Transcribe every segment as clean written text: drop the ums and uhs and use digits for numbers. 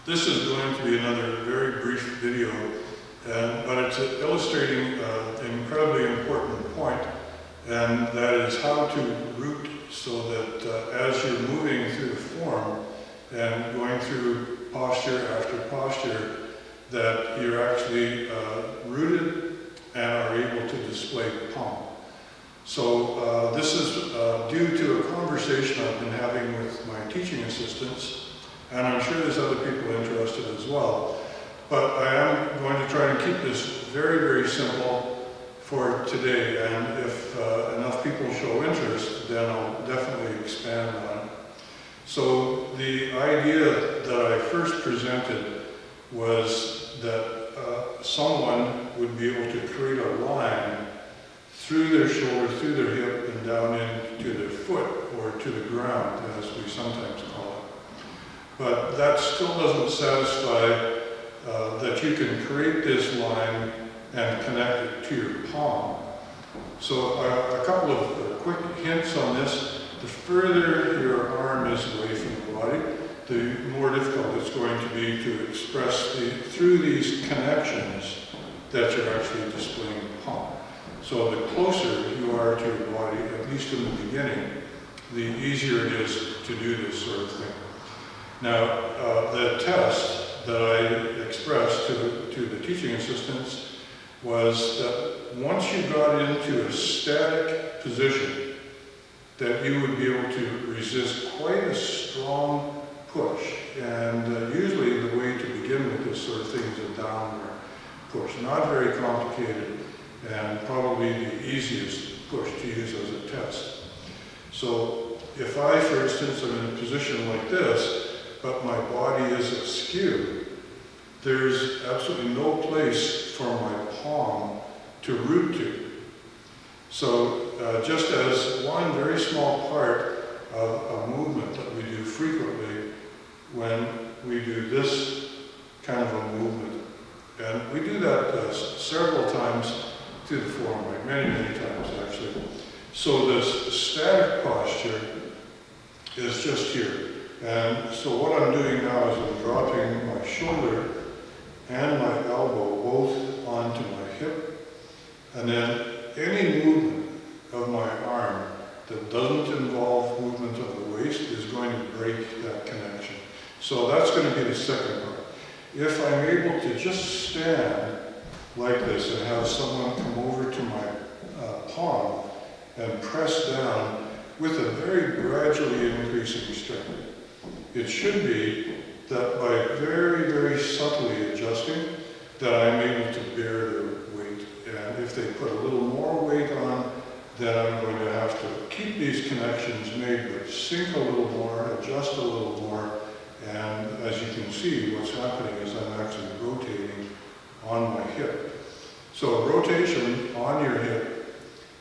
This is going to be another very brief video, but it's illustrating an incredibly important point, and that is how to root so that as you're moving through the form and going through posture after posture, that you're actually rooted and are able to display Peng. So this is due to a conversation I've been having with my teaching assistants, and I'm sure there's other people interested as well. But I am going to try and keep this very, very simple for today, and if enough people show interest, then I'll definitely expand on it. So the idea that I first presented was that someone would be able to create a line through their shoulder, through their hip, and down into their foot, or to the ground, as we sometimes call it. But that still doesn't satisfy that you can create this line and connect it to your palm. So a couple of quick hints on this. The further your arm is away from the body, the more difficult it's going to be to express through these connections that you're actually displaying the palm. So the closer you are to your body, at least in the beginning, the easier it is to do this sort of thing. Now, the test that I expressed to the teaching assistants was that once you got into a static position, that you would be able to resist quite a strong push. And usually the way to begin with this sort of thing is a downward push. Not very complicated, and probably the easiest push to use as a test. So if I, for instance, am in a position like this, but my body is askew, there's absolutely no place for my palm to root to. So just as one very small part of a movement that we do frequently when we do this kind of a movement, and we do that several times through the form, like many, many times actually. So this static posture is just here. And so what I'm doing now is I'm dropping my shoulder and my elbow both onto my hip, and then any movement of my arm that doesn't involve movement of the waist is going to break that connection. So that's going to be the second part. If I'm able to just stand like this and have someone come over to my palm and press down with a very gradually increasing strength, it should be that by very, very subtly adjusting, that I'm able to bear their weight. And if they put a little more weight on, then I'm going to have to keep these connections made, but sink a little more, adjust a little more, and as you can see, what's happening is I'm actually rotating on my hip. So rotation on your hip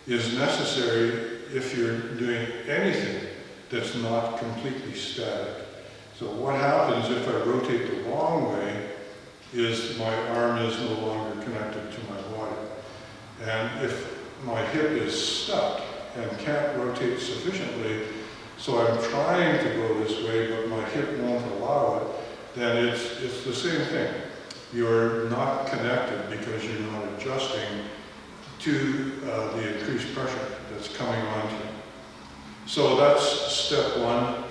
is necessary if you're doing anything that's not completely static. So what happens if I rotate the wrong way is my arm is no longer connected to my body. And if my hip is stuck and can't rotate sufficiently, so I'm trying to go this way, but my hip won't allow it, then it's the same thing. You're not connected because you're not adjusting to the increased pressure that's coming onto you. So that's step one.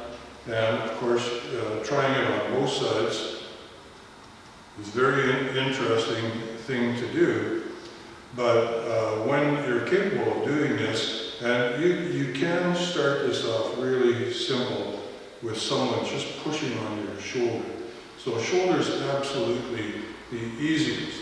And of course, trying it on both sides is a very interesting thing to do. But when you're capable of doing this, and you can start this off really simple with someone just pushing on your shoulder. So shoulder is absolutely the easiest.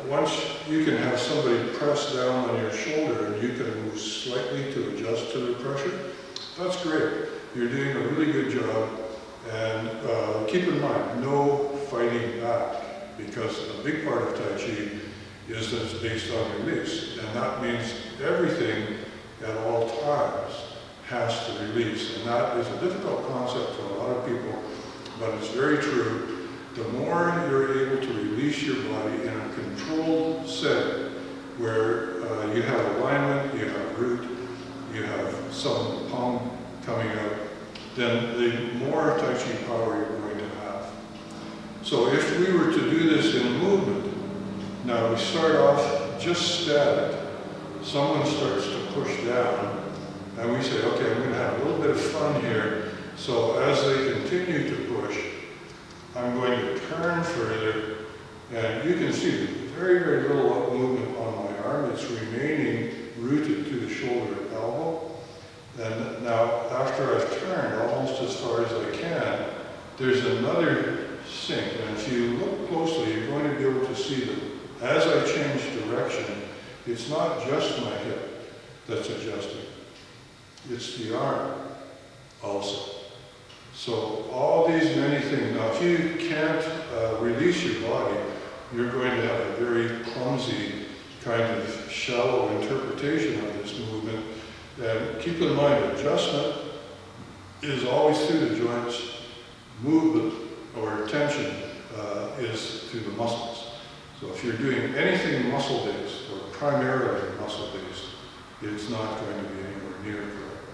Once you can have somebody press down on your shoulder and you can move slightly to adjust to the pressure, that's great. You're doing a really good job. And keep in mind, no fighting back, because a big part of Tai Chi is that it's based on release. And that means everything at all times has to release. And that is a difficult concept for a lot of people, but it's very true. The more you're able to release your body in a controlled setting, where you have alignment, you have root, you have some Peng coming out, then the more Tai Chi power you're going to So if we were to do this in movement, now we start off just static. Someone starts to push down, and we say, okay, I'm going to have a little bit of fun here. So as they continue to push, I'm going to turn further, and you can see very, very little movement on my arm. It's remaining rooted to the shoulder and elbow. And now, after I've turned almost as far as I can, there's another sink. And if you look closely, you're going to be able to see that as I change direction, it's not just my hip that's adjusting. It's the arm also. So all these many things. Now, if you can't release your body, you're going to have a very clumsy kind of shallow interpretation of this movement. And keep in mind, adjustment is always through the joints. Movement or tension is through the muscles. So if you're doing anything muscle-based or primarily muscle-based, it's not going to be anywhere near correct.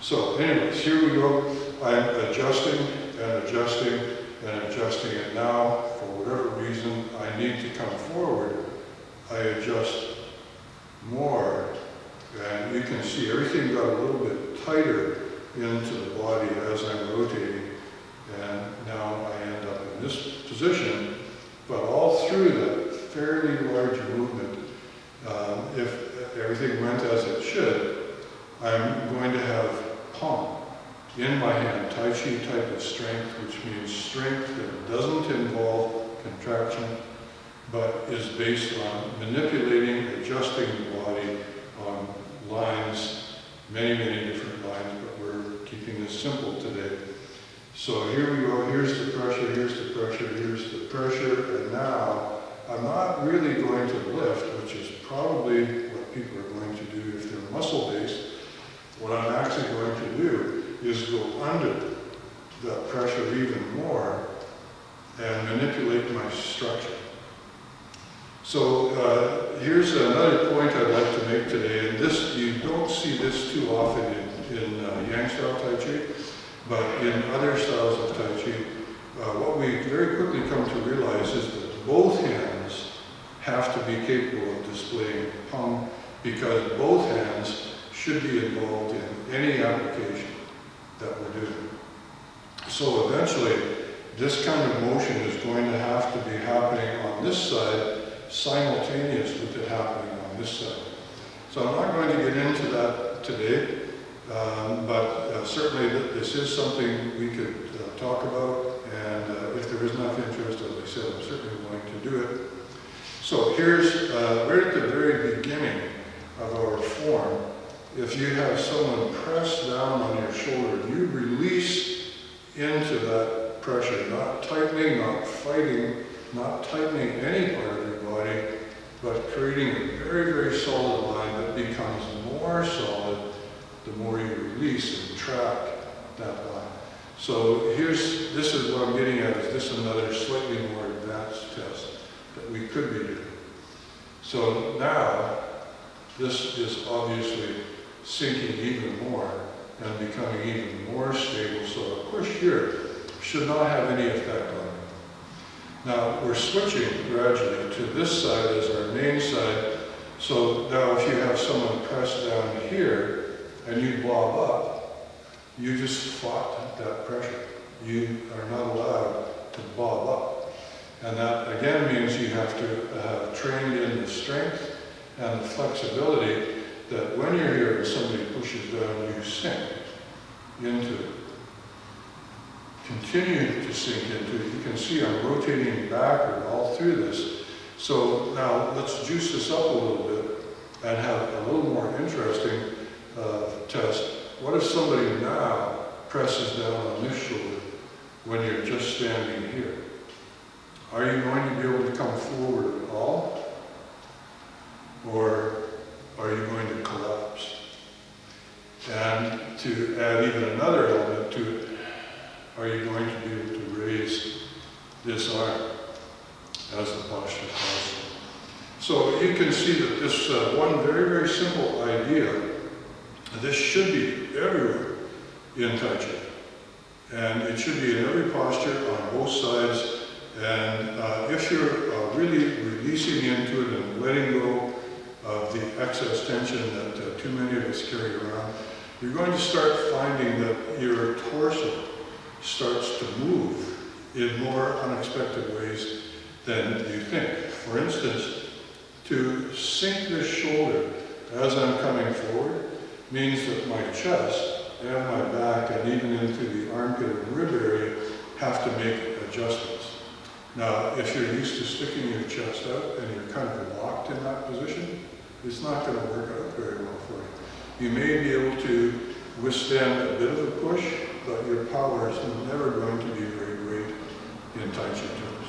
So anyways, here we go. I'm adjusting and adjusting and adjusting it now. For whatever reason I need to come forward, I adjust more. And you can see everything got a little bit tighter into the body as I'm rotating. And now I end up in this position. But all through that fairly large movement, if everything went as it should, I'm going to have Peng in my hand, Taiji type of strength, which means strength that doesn't involve contraction, but is based on manipulating, adjusting the body on lines, many, many different lines, but we're keeping this simple today. So here we go, here's the pressure, here's the pressure, here's the pressure, and now I'm not really going to lift, which is probably what people are going to do if they're muscle-based. What I'm actually going to do is go under that pressure even more and manipulate my structure. So here's another point I'd like to make today, and this, you don't see this too often in Yang style Tai Chi, but in other styles of Tai Chi, what we very quickly come to realize is that both hands have to be capable of displaying Peng, because both hands should be involved in any application that we're doing. So eventually, this kind of motion is going to have to be happening on this side simultaneous with it happening on this side. So I'm not going to get into that today, but certainly this is something we could talk about, and if there is enough interest, as I said, I'm certainly willing to do it. So here's, right at the very beginning of our form, if you have someone press down on your shoulder, you release into that pressure, not tightening, not fighting, not tightening any part of your body, but creating a very, very solid line that becomes more solid the more you release and track that line. So this is what I'm getting at, is this another slightly more advanced test that we could be doing. So now, this is obviously sinking even more and becoming even more stable. So a push here should not have any effect on it. Now we're switching gradually to this side as our main side. So now if you have someone press down here and you bob up, you just fought that pressure. You are not allowed to bob up. And that again means you have to have trained in the strength and the flexibility that when you're here and somebody pushes down, you sink into it. Continue to sink into it. You can see I'm rotating backward all through this. So now let's juice this up a little bit and have a little more interesting test. What if somebody now presses down on this shoulder when you're just standing here? Are you going to be able to come forward at all? Or are you going to collapse? And to add even another element to it, are you going to be able to raise this arm as the posture calls? So you can see that this one very, very simple idea, this should be everywhere in Tai Chi. And it should be in every posture on both sides And if you're really releasing into it and letting go of the excess tension that too many of us carry around, you're going to start finding that your torso starts to move in more unexpected ways than you think. For instance, to sink this shoulder as I'm coming forward means that my chest and my back and even into the armpit and rib area have to make adjustments. Now, if you're used to sticking your chest out and you're kind of locked in that position, it's not going to work out very well for you. You may be able to withstand a bit of a push, but your power is never going to be very great in Tai Chi terms.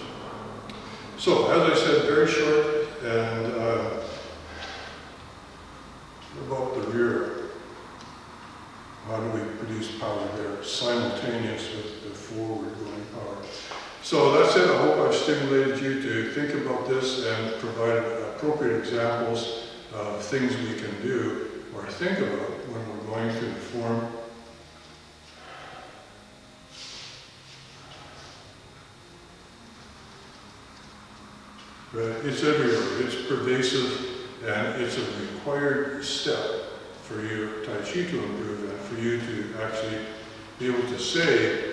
So, as I said, very short, and about the rear. How do we produce power there simultaneous with the forward going power? So that's it. I hope I've stimulated you to think about this and provided appropriate examples of things we can do or think about when we're going through the form. But it's everywhere. It's pervasive, and it's a required step for your Tai Chi to improve and for you to actually be able to say,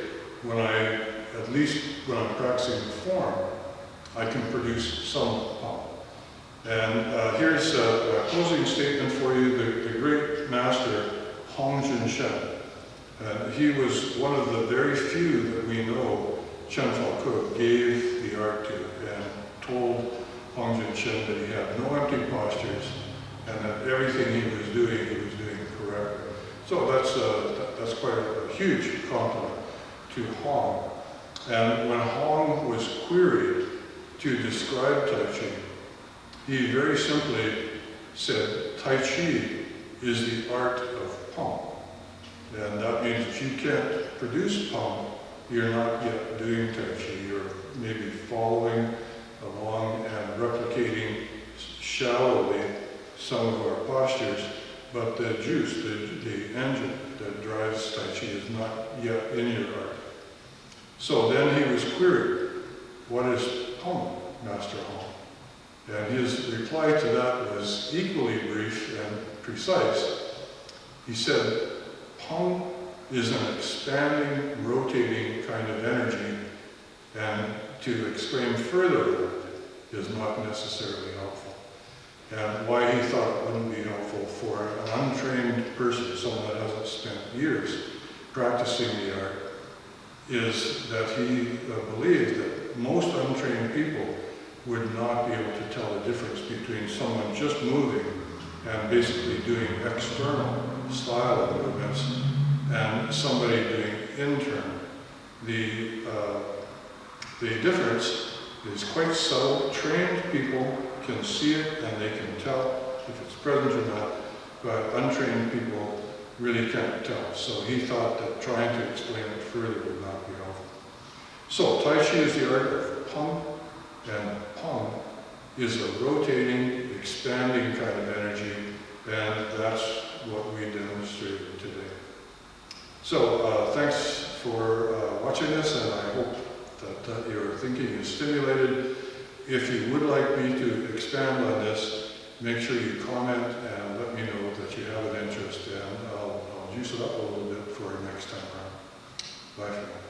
at least when I'm practicing the form, I can produce some pump. And here's a closing statement for you. The great master, Hong Jun Shen, he was one of the very few that we know Chen Taijiquan gave the art to and told Hong Jun Shen that he had no empty postures and that everything he was doing correctly. So that's quite a huge compliment to Hong. And when Hong was queried to describe Tai Chi, he very simply said, Tai Chi is the art of Peng. And that means if you can't produce Peng, you're not yet doing Tai Chi. You're maybe following along and replicating shallowly some of our postures, but the juice, the engine that drives Tai Chi is not yet in your art. So then he was queried, what is Peng, Master Hong? And his reply to that was equally brief and precise. He said, Peng is an expanding, rotating kind of energy, and to exclaim further about it is not necessarily helpful. And why he thought it wouldn't be helpful for an untrained person, someone that hasn't spent years practicing the art, is that he believed that most untrained people would not be able to tell the difference between someone just moving and basically doing external style of movements and somebody doing internal. The difference is quite subtle. Trained people can see it and they can tell if it's present or not, but untrained people really can't tell. So he thought that trying to explain it further would not be helpful. So Tai Chi is the art of Peng, and Peng is a rotating, expanding kind of energy, and that's what we demonstrated today. So thanks for watching this, and I hope that your thinking is stimulated. If you would like me to expand on this, make sure you comment and let me know that you have an interest, and I'll juice it up a little bit for next time around. Bye for now.